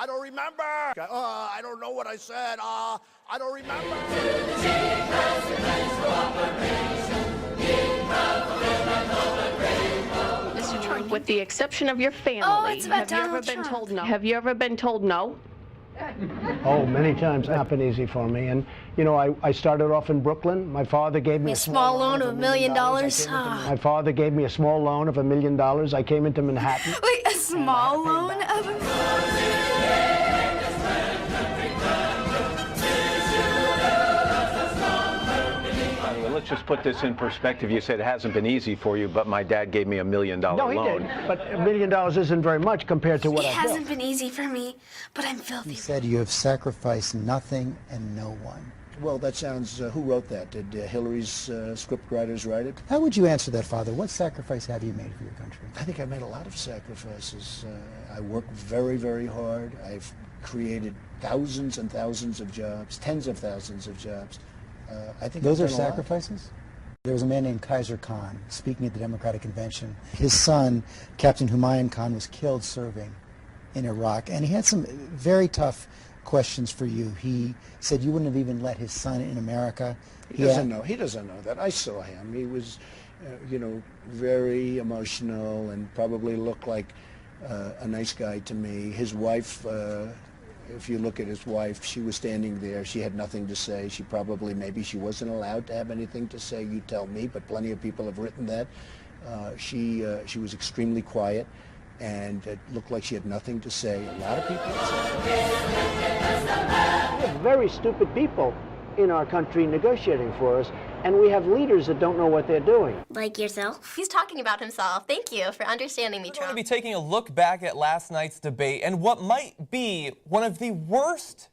I don't remember. I don't know what I said. I don't remember. Mr. Trump, with the exception of your family, Oh, it's about have you ever Donald been Trump. told no? Have you ever been told no? Oh, many times. It's not been easy for me. And, you know, I started off in Brooklyn. My father gave me A small loan of $1 million. My father gave me a small loan of $1 million. I came into Manhattan. Wait, a small loan of Let's just put this in perspective. You said it hasn't been easy for you, but my dad gave me $1 million loan. No, he did. But $1 million isn't very much compared to what It I hasn't built. been easy for me, but I'm filthy. He said you have sacrificed nothing and no one. Well, that sounds, who wrote that? Did Hillary's scriptwriters write it? How would you answer that, Father? What sacrifice have you made for your country? I think I made a lot of sacrifices. I work very, very hard. I've created thousands and thousands of jobs, tens of thousands of jobs. I think Those I've are done a lot. sacrifices? There was a man named Kaiser Khan speaking at the Democratic Convention. His son, Captain Humayun Khan, was killed serving in Iraq, and he had some very tough questions for you. He said you wouldn't have even let his son in America. He doesn't know. He doesn't know that. I saw him. He was, you know, very emotional and probably looked like a nice guy to me. His wife, if you look at his wife, she was standing there. She had nothing to say. She probably, maybe she wasn't allowed to have anything to say. You tell me, but plenty of people have written that. She was extremely quiet, and it looked like she had nothing to say. A lot of people We have very stupid people in our country negotiating for us, and we have leaders that don't know what they're doing. Like yourself? He's talking about himself. Thank you for understanding me, We're going to Trump. be taking a look back at last night's debate and what might be one of the worst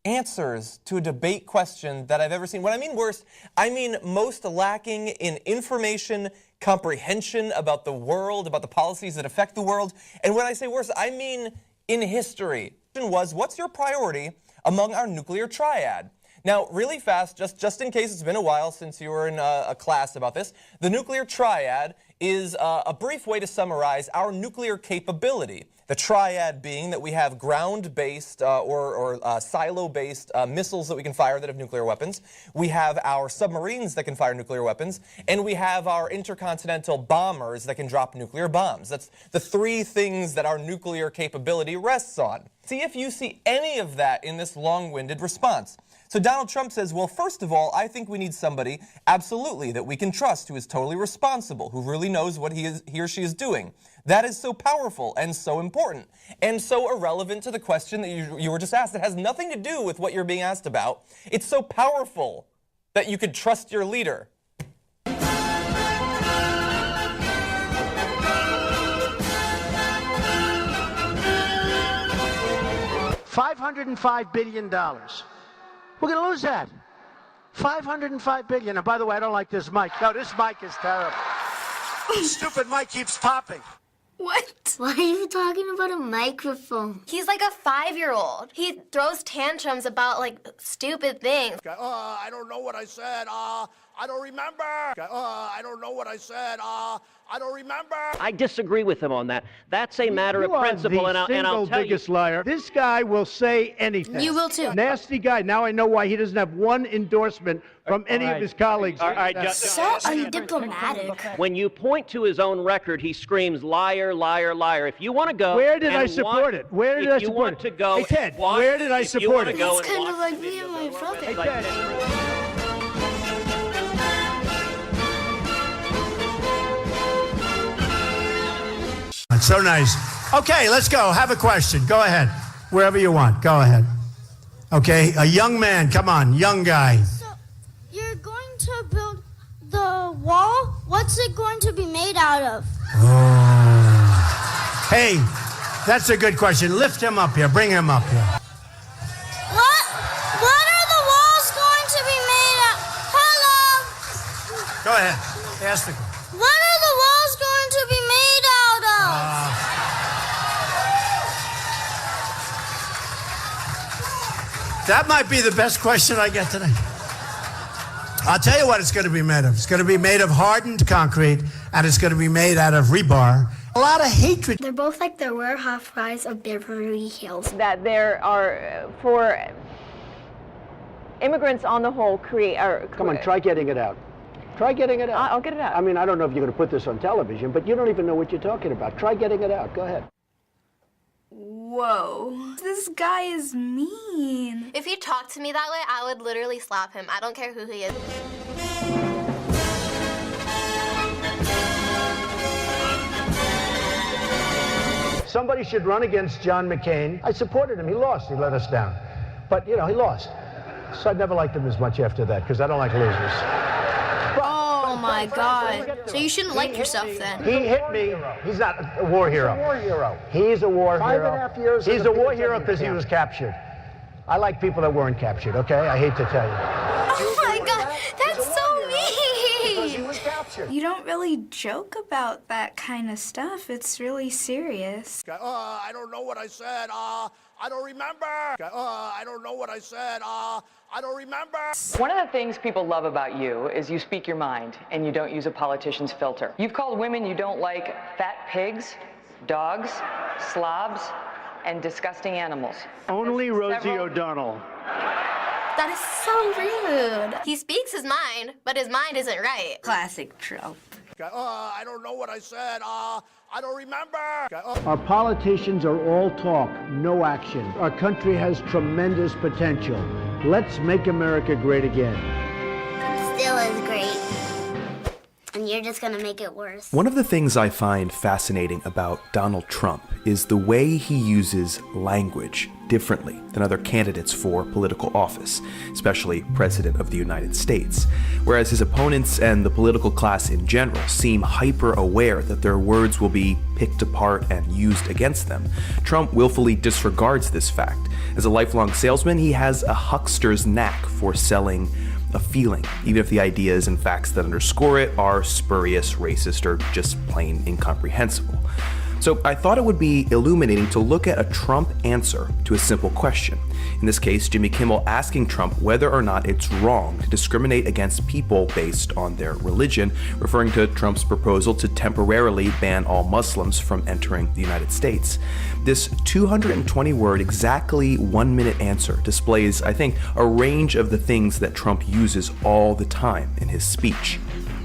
answers to a debate question that I've ever seen. When I mean worst, I mean most lacking in information, comprehension about the world, about the policies that affect the world. And when I say worst, I mean in history. The question was, what's your priority among our nuclear triad? Now, really fast, just in case it's been a while since you were in a class about this, the nuclear triad is a brief way to summarize our nuclear capability. The triad being that we have ground-based or silo-based missiles that we can fire that have nuclear weapons. We have our submarines that can fire nuclear weapons. And we have our intercontinental bombers that can drop nuclear bombs. That's the three things that our nuclear capability rests on. See if you see any of that in this long-winded response. So Donald Trump says, well, first of all, I think we need somebody, absolutely, that we can trust, who is totally responsible, who really knows what he or she is doing. That is so powerful and so important and so irrelevant to the question that you were just asked. It has nothing to do with what you're being asked about. It's so powerful that you could trust your leader. $505 billion. We're going to lose that. $505 billion. And by the way, I don't like this mic. No, this mic is terrible. Stupid mic keeps popping. What? Why are you talking about a microphone? He's like a 5-year-old. He throws tantrums about, like, stupid things. I don't know what I said. I don't remember. I don't know what I said. I don't remember. I disagree with him on that. That's a matter of principle, and I'll tell you. Biggest liar. This guy will say anything. You will too. Nasty guy. Now I know why he doesn't have one endorsement from any of his colleagues. All right, So undiplomatic. when you point to his own record, he screams, liar, liar, liar. If you want to go... Where did I and support it? Where did I if you support want it? to go... Hey, Ted, watch- where did I if you support wanna it? go It's and kind of watch like me and my brother. Hey, like Ted. That's so nice. Okay, let's go. Have a question. Go ahead. Wherever you want. Go ahead. Okay, a young man. Come on, young guy. So, you're going to build the wall? What's it going to be made out of? Oh. Hey, that's a good question. Lift him up here. Bring him up here. What are the walls going to be made of? Hello? Go ahead. Ask the question. What are the walls going to be made out of? That might be the best question I get today. I'll tell you what it's going to be made of. It's going to be made of hardened concrete, and it's going to be made out of rebar, A lot of hatred. They're both like the Real Housewives of Beverly Hills. That there are, for immigrants on the whole, Come on, try getting it out. Try getting it out. I'll get it out. I mean, I don't know if you're going to put this on television, but you don't even know what you're talking about. Try getting it out. Go ahead. Whoa. This guy is mean. If he talked to me that way, I would literally slap him. I don't care who he is. Somebody should run against John McCain. I supported him. He lost. He let us down. But, you know, he lost. So I never liked him as much after that, because I don't like losers. Oh my God. So you shouldn't like yourself then. He hit me. He's not a war hero. He's a war hero. He's a war hero. 5.5 years. He's a war hero because he was captured. I like people that weren't captured, okay? I hate to tell you. Oh my God, that's so mean. Because he was captured. You don't really joke about that kind of stuff. It's really serious. I don't know what I said. I don't remember. I don't know what I said. I don't remember. One of the things people love about you is you speak your mind and you don't use a politician's filter. You've called women you don't like fat pigs, dogs, slobs, and disgusting animals. Only Rosie O'Donnell. That is so rude. He speaks his mind, but his mind isn't right. Classic Trump. I don't know what I said. I don't remember. Our politicians are all talk, no action. Our country has tremendous potential. Let's make America great again. Still is great. And you're just gonna make it worse. One of the things I find fascinating about Donald Trump is the way he uses language differently than other candidates for political office, especially President of the United States. Whereas his opponents and the political class in general seem hyper aware that their words will be picked apart and used against them, Trump willfully disregards this fact. As a lifelong salesman, he has a huckster's knack for selling a feeling, even if the ideas and facts that underscore it are spurious, racist, or just plain incomprehensible. So I thought it would be illuminating to look at a Trump answer to a simple question. In this case, Jimmy Kimmel asking Trump whether or not it's wrong to discriminate against people based on their religion, referring to Trump's proposal to temporarily ban all Muslims from entering the United States. This 220-word, exactly 1-minute answer displays, I think, a range of the things that Trump uses all the time in his speech.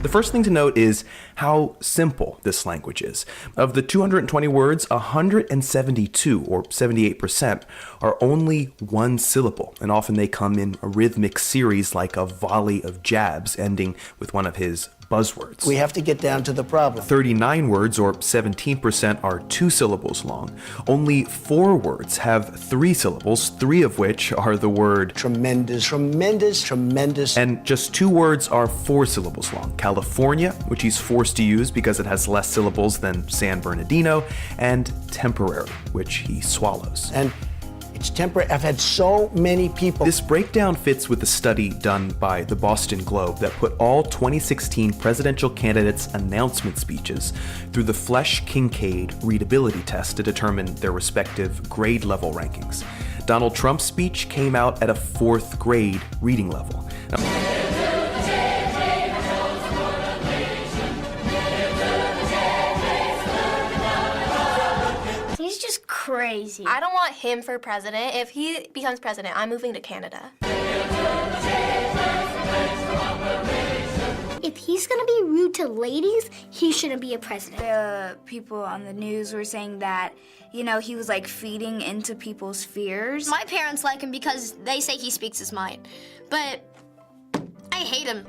The first thing to note is how simple this language is. Of the 220 words, 172, or 78%, are only one syllable, and often they come in a rhythmic series like a volley of jabs ending with one of his buzzwords. We have to get down to the problem. 39 words, or 17%, are 2 syllables long. Only 4 words have 3 syllables, 3 of which are the word tremendous, tremendous, tremendous. And just 2 words are 4 syllables long. California, which he's forced to use because it has less syllables than San Bernardino, and temporary, which he swallows. And it's temporary. I've had so many people. This breakdown fits with a study done by the Boston Globe that put all 2016 presidential candidates' announcement speeches through the Flesch-Kincaid readability test to determine their respective grade level rankings. Donald Trump's speech came out at a 4th grade reading level. He's just crazy. I don't want him for president. If he becomes president, I'm moving to Canada. If he's gonna be rude to ladies, he shouldn't be a president. The people on the news were saying that, you know, he was like feeding into people's fears. My parents like him because they say he speaks his mind. But I hate him.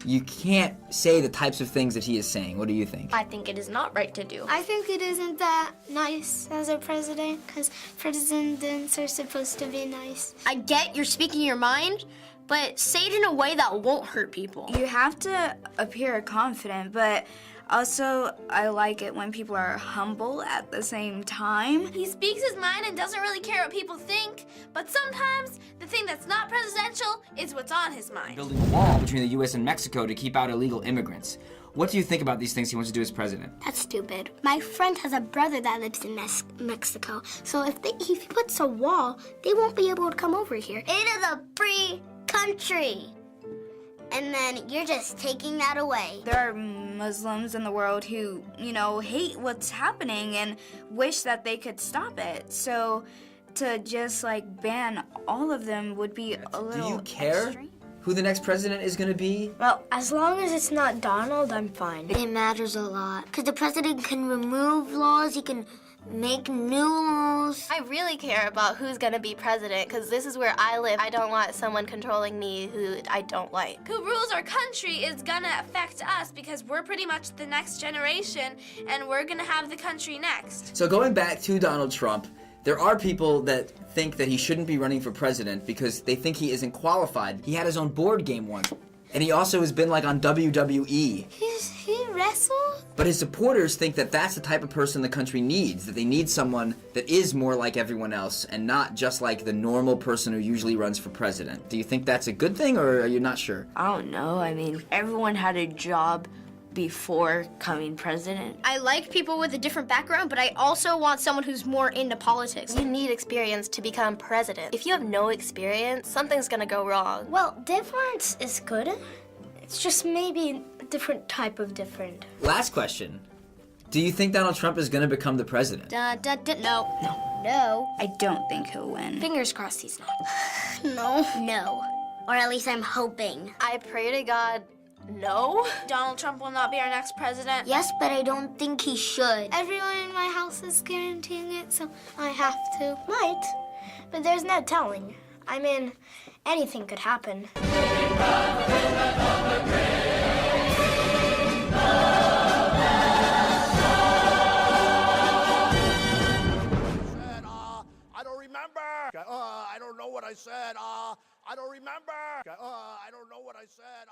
You can't say the types of things that he is saying. What do you think? I think it is not right to do. I think it isn't that nice as a president, because presidents are supposed to be nice. I get you're speaking your mind, but say it in a way that won't hurt people. You have to appear confident, but also I like it when people are humble at the same time. He speaks his mind and doesn't really care what people think, but sometimes the thing that's not presidential is what's on his mind. Building a wall between the U.S. and Mexico to keep out illegal immigrants. What do you think about these things he wants to do as president? That's stupid. My friend has a brother that lives in Mexico, so if he puts a wall, they won't be able to come over here. It is a free country. And then you're just taking that away. There are Muslims in the world who, you know, hate what's happening and wish that they could stop it. So to just like ban all of them would be a little Do you care extreme. who the next president is going to be? Well, as long as it's not Donald, I'm fine. It matters a lot. Because the president can remove laws, he can make new laws. I really care about who's gonna be president because this is where I live. I don't want someone controlling me who I don't like. Who rules our country is gonna affect us because we're pretty much the next generation and we're gonna have the country next. So going back to Donald Trump, there are people that think that he shouldn't be running for president because they think he isn't qualified. He had his own board game once. And he also has been like on WWE. He wrestled? But his supporters think that that's the type of person the country needs, that they need someone that is more like everyone else and not just like the normal person who usually runs for president. Do you think that's a good thing or are you not sure? I don't know. I mean, everyone had a job before coming president. I like people with a different background, but I also want someone who's more into politics. You need experience to become president. If you have no experience, something's gonna go wrong. Well, difference is good. It's just maybe a different type of different. Last question. Do you think Donald Trump is going to become the president? No. No. I don't think he'll win. Fingers crossed he's not. No. No. Or at least I'm hoping. I pray to God, no. Donald Trump will not be our next president. Yes, but I don't think he should. Everyone in my house is guaranteeing it, so I have to. Might, but there's no telling. I mean, anything could happen. I don't remember. I don't know what I said. I don't remember. I don't know what I said.